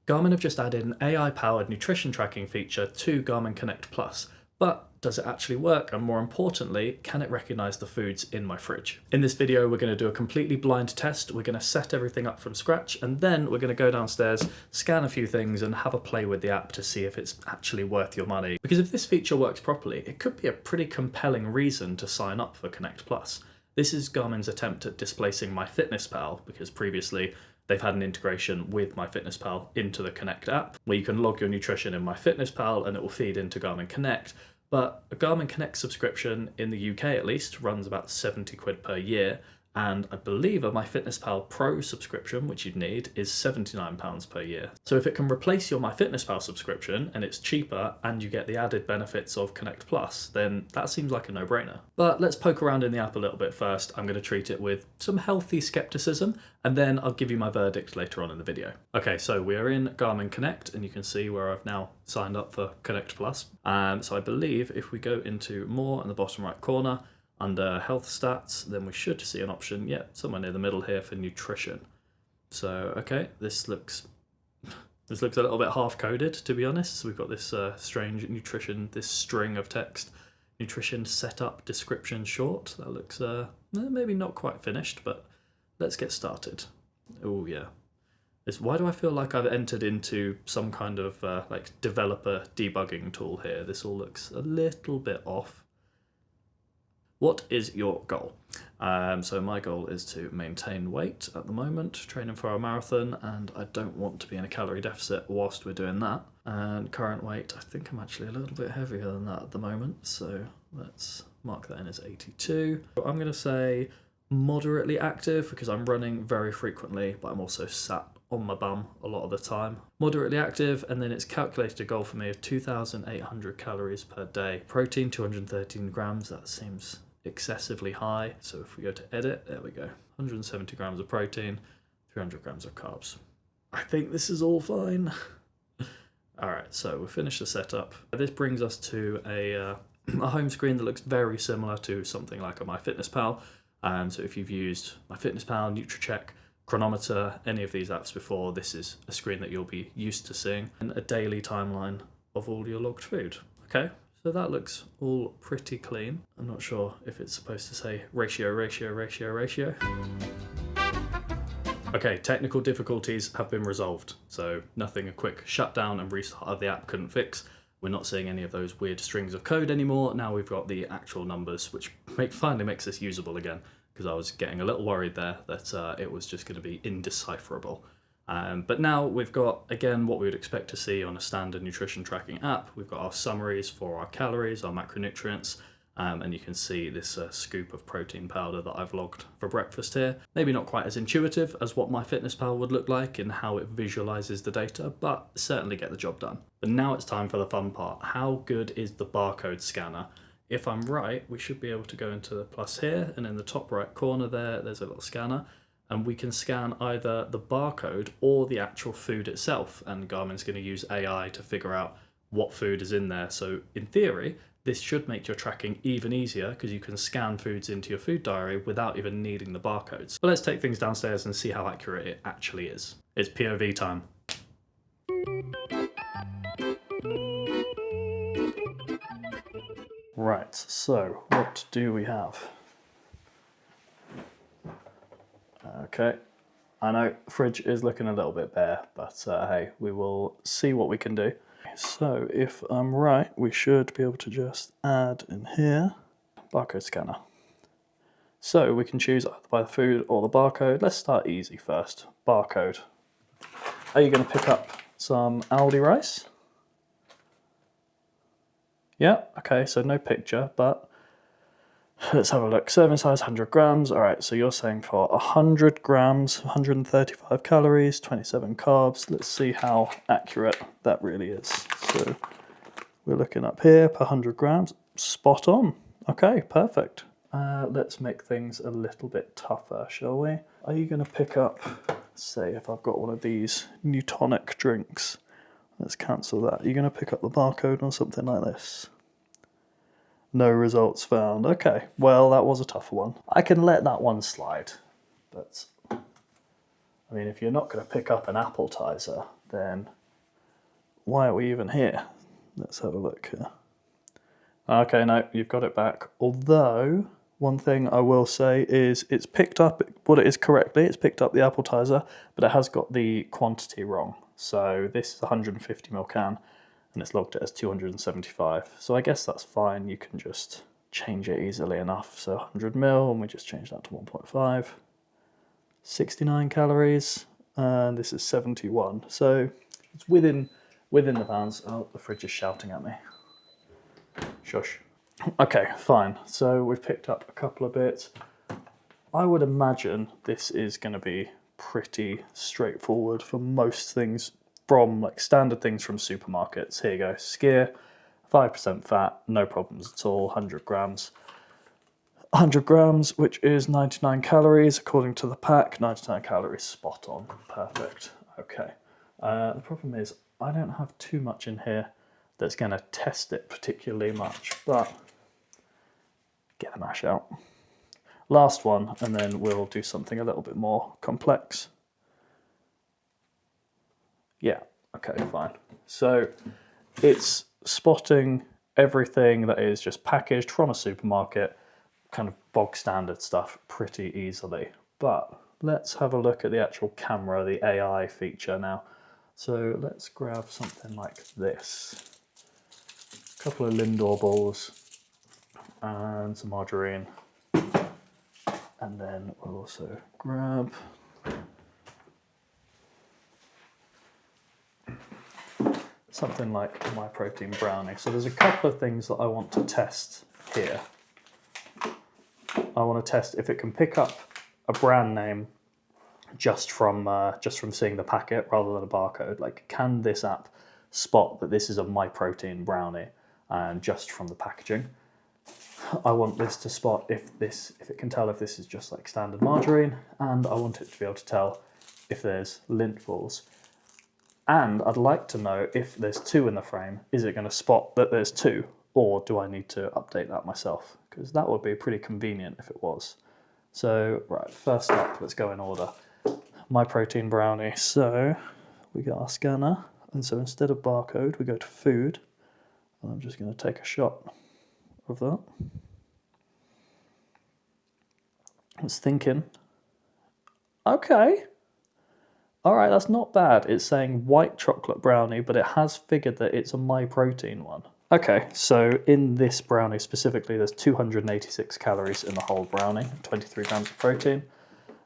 Garmin have just added an AI-powered nutrition tracking feature to Garmin Connect Plus, but does it actually work? And more importantly, can it recognize the foods in my fridge? In this video, we're going to do a completely blind test. We're going to set everything up from scratch, and then we're going to go downstairs, scan a few things, and have a play with the app to see if it's actually worth your money. Because if this feature works properly, it could be a pretty compelling reason to sign up for Connect Plus. This is Garmin's attempt at displacing MyFitnessPal, because previously they've had an integration with MyFitnessPal into the Connect app, where you can log your nutrition in MyFitnessPal and it will feed into Garmin Connect. But a Garmin Connect subscription, in the UK at least, runs about 70 quid per year. And I believe a MyFitnessPal Pro subscription, which you'd need, is £79 per year. So if it can replace your MyFitnessPal subscription and it's cheaper and you get the added benefits of Connect Plus, then that seems like a no-brainer. But let's poke around in the app a little bit first. I'm going to treat it with some healthy skepticism, and then I'll give you my verdict later on in the video. Okay, so we are in Garmin Connect, and you can see where I've now signed up for Connect Plus. So I believe if we go into More in the bottom right corner, under health stats, then we should see an option, somewhere near the middle here for nutrition. So, okay, this looks a little bit half-coded, to be honest. So we've got this strange nutrition, this string of text, nutrition setup description short. That looks maybe not quite finished, but let's get started. Oh yeah. Why do I feel like I've entered into some kind of like developer debugging tool here? This all looks a little bit off. What is your goal? So my goal is to maintain weight at the moment, training for a marathon, and I don't want to be in a calorie deficit whilst we're doing that. And current weight, I think I'm actually a little bit heavier than that at the moment, so let's mark that in as 82. I'm going to say moderately active because I'm running very frequently, but I'm also sat on my bum a lot of the time. Moderately active, and then it's calculated a goal for me of 2,800 calories per day. Protein, 213 grams, that seems excessively high. So if we go to edit, there we go. 170 grams of protein, 300 grams of carbs. I think this is all fine. All right, so we'll finish the setup. This brings us to a home screen that looks very similar to something like a MyFitnessPal. So if you've used MyFitnessPal, NutriCheck, Chronometer, any of these apps before, this is a screen that you'll be used to seeing, and a daily timeline of all your logged food. Okay, so that looks all pretty clean. I'm not sure if it's supposed to say ratio. Okay, technical difficulties have been resolved, so nothing a quick shutdown and restart of the app couldn't fix. We're not seeing any of those weird strings of code anymore. Now we've got the actual numbers, which finally makes this usable again, because I was getting a little worried there that it was just going to be indecipherable. But now we've got, again, what we would expect to see on a standard nutrition tracking app. We've got our summaries for our calories, our macronutrients, and you can see this scoop of protein powder that I've logged for breakfast here. Maybe not quite as intuitive as what MyFitnessPal would look like in how it visualizes the data, but certainly get the job done. But now it's time for the fun part. How good is the barcode scanner? If I'm right, we should be able to go into the plus here, and in the top right corner there's a little scanner, and we can scan either the barcode or the actual food itself, and Garmin's going to use AI to figure out what food is in there. So in theory, this should make your tracking even easier because you can scan foods into your food diary without even needing the barcodes. But let's take things downstairs and see how accurate it actually is. It's POV time. Right, so what do we have? Okay, I know fridge is looking a little bit bare, but hey, we will see what we can do. So if I'm right, we should be able to just add in here, barcode scanner. So we can choose either by the food or the barcode. Let's start easy first, barcode. Are you going to pick up some Aldi rice? Yeah, okay, so no picture, but let's have a look. Serving size 100 grams. All right, so you're saying for 100 grams, 135 calories, 27 carbs. Let's see how accurate that really is. So we're looking up here per 100 grams. Spot on. Okay, perfect. Let's make things a little bit tougher, shall we? Are you going to pick up, say, if I've got one of these Newtonic drinks? Let's cancel that. Are you going to pick up the barcode on something like this? No results found. Okay, well, that was a tougher one. I can let that one slide, but I mean, if you're not going to pick up an appetizer, then why are we even here? Let's have a look here. Okay, no, you've got it back. Although, one thing I will say is it's picked up what it is correctly. It's picked up the appetizer, but it has got the quantity wrong. So this is 150ml can, and it's logged it as 275. So I guess that's fine. You can just change it easily enough. So 100ml, and we just change that to 1.5. 69 calories, and this is 71. So it's within the bounds. Oh, the fridge is shouting at me. Shush. Okay, fine. So we've picked up a couple of bits. I would imagine this is going to be pretty straightforward for most things from like standard things from supermarkets. Here you go. Skyr, 5% fat, no problems at all, 100 grams. 100 grams, which is 99 calories according to the pack. 99 calories, spot on. Perfect. Okay. The problem is I don't have too much in here that's going to test it particularly much, but get the mash out. Last one, and then we'll do something a little bit more complex. Yeah, okay, fine. So it's spotting everything that is just packaged from a supermarket, kind of bog standard stuff pretty easily. But let's have a look at the actual camera, the AI feature now. So let's grab something like this. A couple of Lindor balls and some margarine. And then we'll also grab something like my protein brownie. So there's a couple of things that I want to test here. I want to test if it can pick up a brand name just from seeing the packet rather than a barcode. Like, can this app spot that this is a my protein brownie and just from the packaging? I want this to spot if it can tell if this is just like standard margarine, and I want it to be able to tell if there's lint balls. And I'd like to know if there's 2 in the frame, is it going to spot that there's 2, or do I need to update that myself? Because that would be pretty convenient if it was. So, right, first up, let's go in order. My protein brownie. So we got our scanner, and so instead of barcode, we go to food. And I'm just going to take a shot of that. I was thinking, okay, all right, that's not bad. It's saying white chocolate brownie, but it has figured that it's a my protein one. Okay, so in this brownie specifically, there's 286 calories in the whole brownie, 23 grams of protein.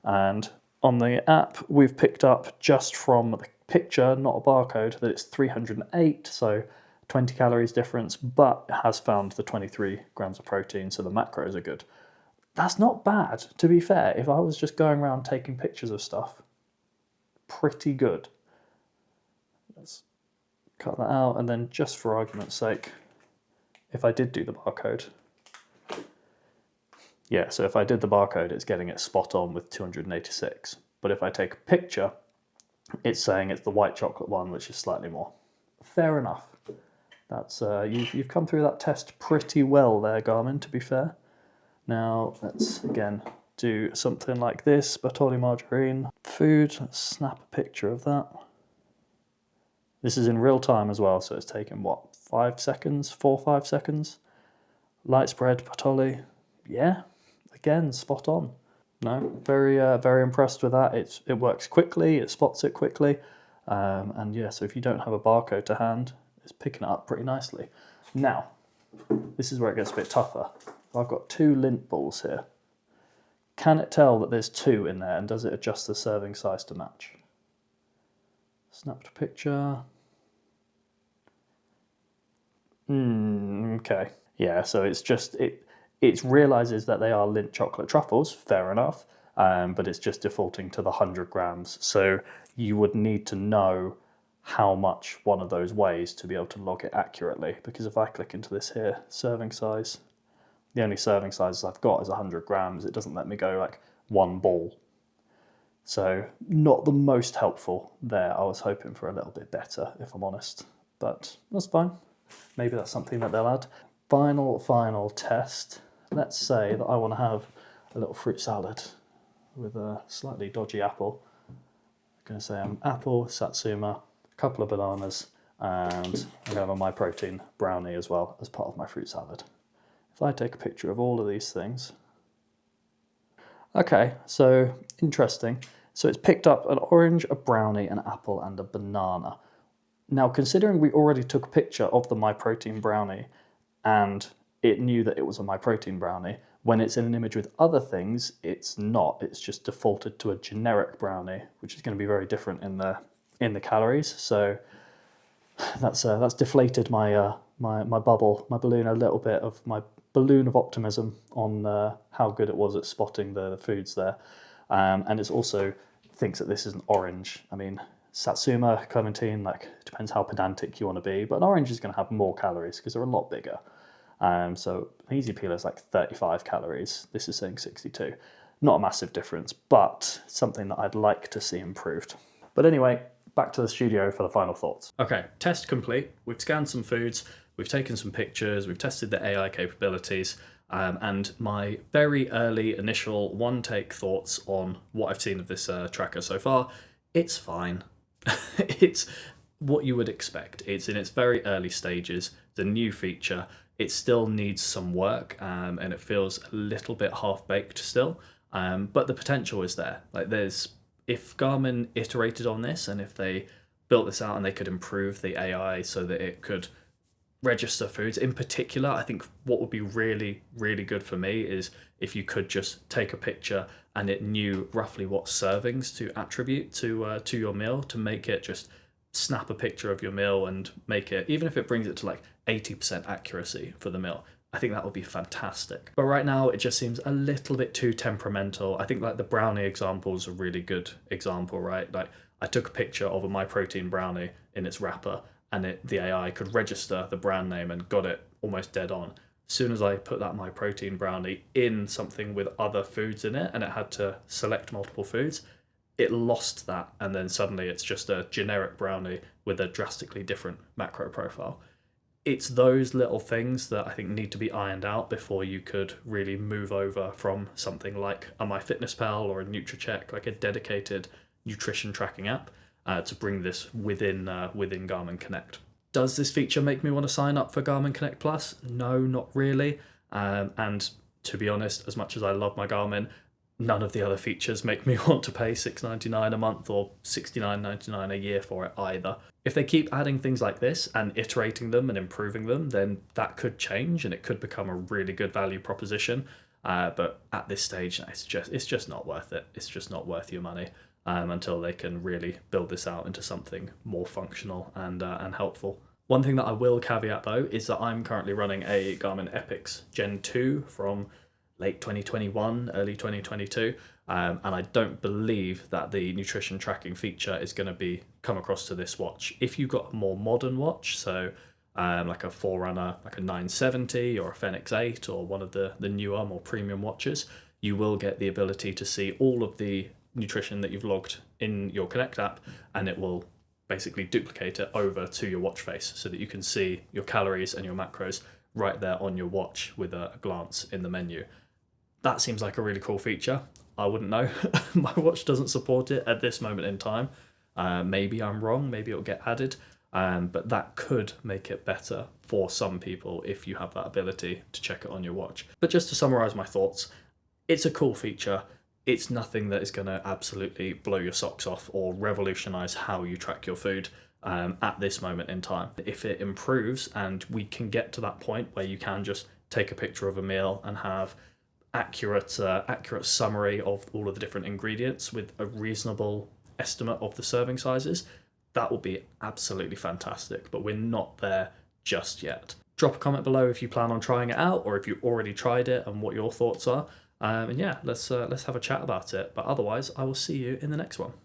And on the app, we've picked up just from the picture, not a barcode, that it's 308, so 20 calories difference, but it has found the 23 grams of protein, so the macros are good. That's not bad, to be fair. If I was just going around taking pictures of stuff, pretty good. Let's cut that out, and then just for argument's sake, if I did do the barcode, yeah, so if I did the barcode, it's getting it spot on with 286. But if I take a picture, it's saying it's the white chocolate one, which is slightly more. Fair enough. That's you've come through that test pretty well there, Garmin, to be fair. Now, let's again do something like this, Bartoli margarine, food, let's snap a picture of that. This is in real time as well, so it's taken, what, 5 seconds, 4 or 5 seconds? Light spread, Bartoli, yeah, again, spot on. No, very impressed with that. It works quickly, it spots it quickly, and yeah, so if you don't have a barcode to hand, it's picking it up pretty nicely. Now, this is where it gets a bit tougher. I've got 2 lint balls here. Can it tell that there's 2 in there, and does it adjust the serving size to match? Snapped a picture. Okay. Yeah, so it's just, it realises that they are lint chocolate truffles, fair enough, but it's just defaulting to the 100 grams. So you would need to know how much one of those weighs to be able to log it accurately, because if I click into this here, serving size, the only serving sizes I've got is 100 grams. It doesn't let me go like 1 ball. So not the most helpful there. I was hoping for a little bit better, if I'm honest, but that's fine. Maybe that's something that they'll add. Final test. Let's say that I want to have a little fruit salad with a slightly dodgy apple. I'm going to say apple, satsuma, couple of bananas, and I'm going to have a My Protein brownie as well as part of my fruit salad. If I take a picture of all of these things. Okay, so interesting. So it's picked up an orange, a brownie, an apple, and a banana. Now, considering we already took a picture of the My Protein brownie and it knew that it was a My Protein brownie, when it's in an image with other things, it's not. It's just defaulted to a generic brownie, which is going to be very different in the calories. So that's deflated my my bubble, my balloon a little bit of my balloon of optimism on how good it was at spotting the foods there. And it's also thinks that this is an orange. I mean, Satsuma, Clementine, like, depends how pedantic you want to be, but an orange is going to have more calories because they're a lot bigger. So an easy peeler is like 35 calories. This is saying 62. Not a massive difference, but something that I'd like to see improved. But anyway, back to the studio for the final thoughts. Okay, test complete. We've scanned some foods, we've taken some pictures, we've tested the AI capabilities, and my very early initial one-take thoughts on what I've seen of this tracker so far, it's fine. It's what you would expect. It's in its very early stages, the new feature. It still needs some work, and it feels a little bit half-baked still, but the potential is there. Like, if Garmin iterated on this and if they built this out and they could improve the AI so that it could register foods in particular, I think what would be really, really good for me is if you could just take a picture and it knew roughly what servings to attribute to your meal, to make it just snap a picture of your meal and make it, even if it brings it to like 80% accuracy for the meal, I think that would be fantastic. But right now it just seems a little bit too temperamental. I think like the brownie example is a really good example, right? Like, I took a picture of a My Protein brownie in its wrapper and the AI could register the brand name and got it almost dead on. As soon as I put that My Protein brownie in something with other foods in it and it had to select multiple foods, it lost that, and then suddenly it's just a generic brownie with a drastically different macro profile. It's those little things that I think need to be ironed out before you could really move over from something like a MyFitnessPal or a NutriCheck, like a dedicated nutrition tracking app, to bring this within Garmin Connect. Does this feature make me want to sign up for Garmin Connect Plus? No, not really. And to be honest, as much as I love my Garmin, none of the other features make me want to pay $6.99 a month or $69.99 a year for it either. If they keep adding things like this and iterating them and improving them, then that could change and it could become a really good value proposition. But at this stage, it's just not worth it. It's just not worth your money until they can really build this out into something more functional and helpful. One thing that I will caveat though is that I'm currently running a Garmin Epix Gen 2 from late 2021, early 2022, and I don't believe that the nutrition tracking feature is going to come across to this watch. If you've got a more modern watch, so like a Forerunner, like a 970 or a Fenix 8 or one of the newer, more premium watches, you will get the ability to see all of the nutrition that you've logged in your Connect app, and it will basically duplicate it over to your watch face so that you can see your calories and your macros right there on your watch with a glance in the menu. That seems like a really cool feature. I wouldn't know. My watch doesn't support it at this moment in time. Maybe I'm wrong, maybe it'll get added, but that could make it better for some people if you have that ability to check it on your watch. But just to summarize my thoughts, it's a cool feature. It's nothing that is going to absolutely blow your socks off or revolutionize how you track your food at this moment in time. If it improves and we can get to that point where you can just take a picture of a meal and have accurate summary of all of the different ingredients with a reasonable estimate of the serving sizes, that will be absolutely fantastic, but we're not there just yet. Drop a comment below if you plan on trying it out or if you already tried it and what your thoughts are. And yeah, let's have a chat about it. But otherwise, I will see you in the next one.